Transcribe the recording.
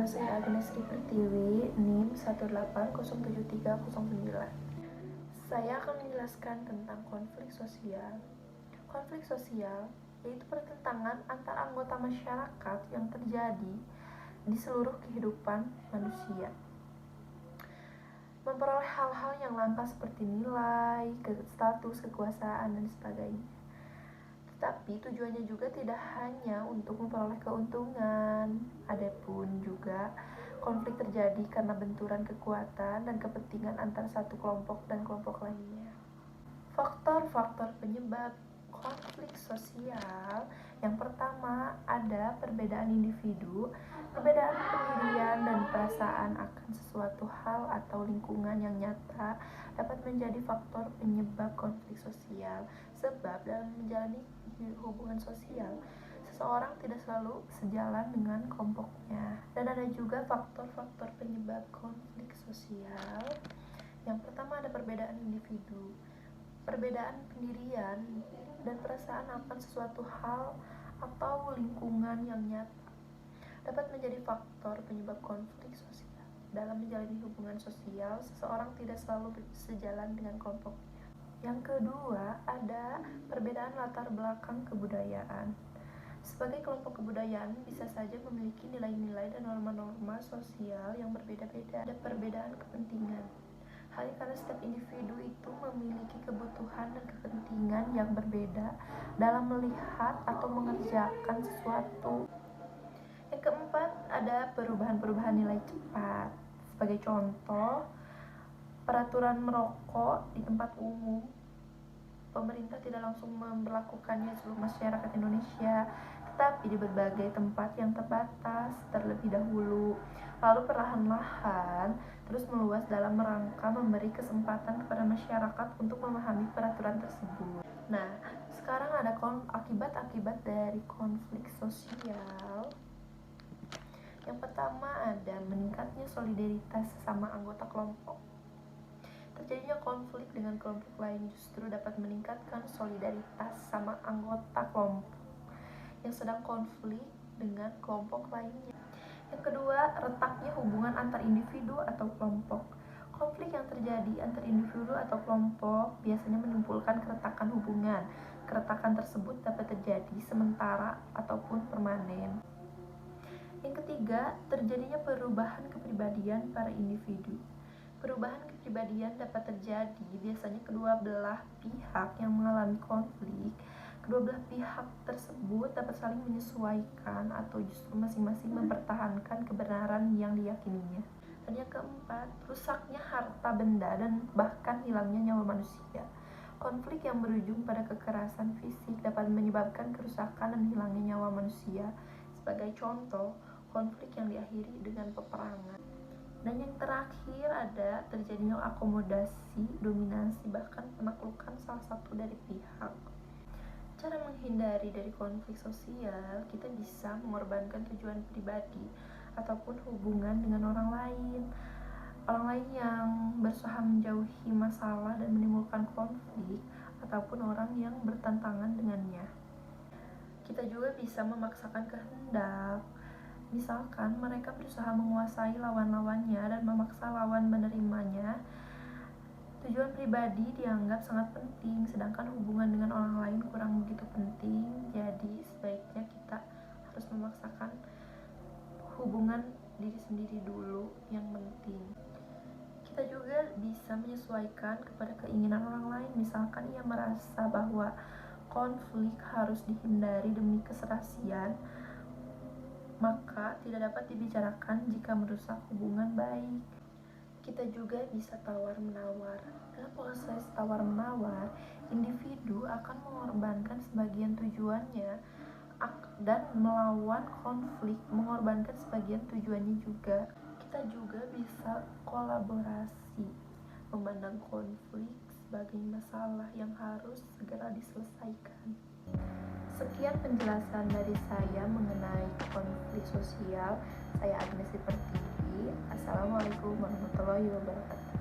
Nama saya Agnes Sri Pertiwi, NIM 1807309. Saya akan menjelaskan tentang konflik sosial. Konflik sosial yaitu pertentangan antar anggota masyarakat yang terjadi di seluruh kehidupan manusia. Memperoleh hal-hal yang langka seperti nilai, status, kekuasaan, dan sebagainya. Tetapi tujuannya juga tidak hanya untuk memperoleh keuntungan. Adapun juga konflik terjadi karena benturan kekuatan dan kepentingan antara satu kelompok dan kelompok lainnya. Faktor-faktor penyebab konflik sosial, yang pertama ada perbedaan individu, perbedaan pendirian dan perasaan akan sesuatu hal atau lingkungan yang nyata dapat menjadi faktor penyebab konflik sosial. Sebab dalam menjalani hubungan sosial, seseorang tidak selalu sejalan dengan kelompoknya. Dan ada juga faktor-faktor penyebab konflik sosial. Yang pertama ada perbedaan individu, perbedaan pendirian dan perasaan akan sesuatu hal atau lingkungan yang nyata dapat menjadi faktor penyebab konflik sosial. Dalam menjalani hubungan sosial, seseorang tidak selalu sejalan dengan kelompoknya. Yang kedua, ada perbedaan latar belakang kebudayaan. Sebagai kelompok kebudayaan bisa saja memiliki nilai-nilai dan norma-norma sosial yang berbeda-beda. Ada perbedaan kepentingan. Hanya karena setiap individu itu memiliki kebutuhan dan kepentingan yang berbeda dalam melihat atau mengerjakan sesuatu. Yang keempat, ada perubahan-perubahan nilai cepat. Sebagai contoh, peraturan merokok di tempat umum, pemerintah tidak langsung memberlakukannya seluruh masyarakat Indonesia, tetapi di berbagai tempat yang terbatas terlebih dahulu, lalu perlahan-lahan terus meluas dalam rangka memberi kesempatan kepada masyarakat untuk memahami peraturan tersebut. Nah, sekarang ada akibat-akibat dari konflik sosial. Yang pertama ada meningkatnya solidaritas sesama anggota kelompok. Terjadinya konflik dengan kelompok lain justru dapat meningkatkan solidaritas sama anggota kelompok yang sedang konflik dengan kelompok lainnya. Yang kedua, retaknya hubungan antar individu atau kelompok. Konflik yang terjadi antar individu atau kelompok biasanya menimbulkan keretakan hubungan. Keretakan tersebut dapat terjadi sementara ataupun permanen. Yang ketiga, terjadinya perubahan kepribadian para individu. Perubahan kepribadian dapat terjadi biasanya kedua belah pihak yang mengalami konflik. Kedua belah pihak tersebut dapat saling menyesuaikan atau justru masing-masing mempertahankan kebenaran yang diyakininya. Dan yang keempat, rusaknya harta benda dan bahkan hilangnya nyawa manusia. Konflik yang berujung pada kekerasan fisik dapat menyebabkan kerusakan dan hilangnya nyawa manusia. Sebagai contoh, konflik yang diakhiri dengan peperangan. Dan yang terakhir ada terjadinya akomodasi, dominasi, bahkan penaklukan salah satu dari pihak. Cara menghindari dari konflik sosial, kita bisa mengorbankan tujuan pribadi ataupun hubungan dengan orang lain. Orang lain yang berusaha menjauhi masalah dan menimbulkan konflik, ataupun orang yang bertentangan dengannya. Kita juga bisa memaksakan kehendak. Misalkan mereka berusaha menguasai lawan-lawannya dan memaksa lawan menerimanya. Tujuan pribadi dianggap sangat penting, sedangkan hubungan dengan orang lain kurang begitu penting. Jadi sebaiknya kita harus memaksakan hubungan diri sendiri dulu yang penting. Kita juga bisa menyesuaikan kepada keinginan orang lain. Misalkan ia merasa bahwa konflik harus dihindari demi keserasian, maka tidak dapat dibicarakan jika merusak hubungan baik. Kita juga bisa tawar-menawar. Dalam proses tawar-menawar, individu akan mengorbankan sebagian tujuannya dan melawan konflik mengorbankan sebagian tujuannya juga. Kita juga bisa kolaborasi, memandang konflik sebagai masalah yang harus segera diselesaikan. Sekian penjelasan dari saya mengenai konflik sosial. Saya Agnes Sri Pertiwi. Assalamualaikum warahmatullahi wabarakatuh.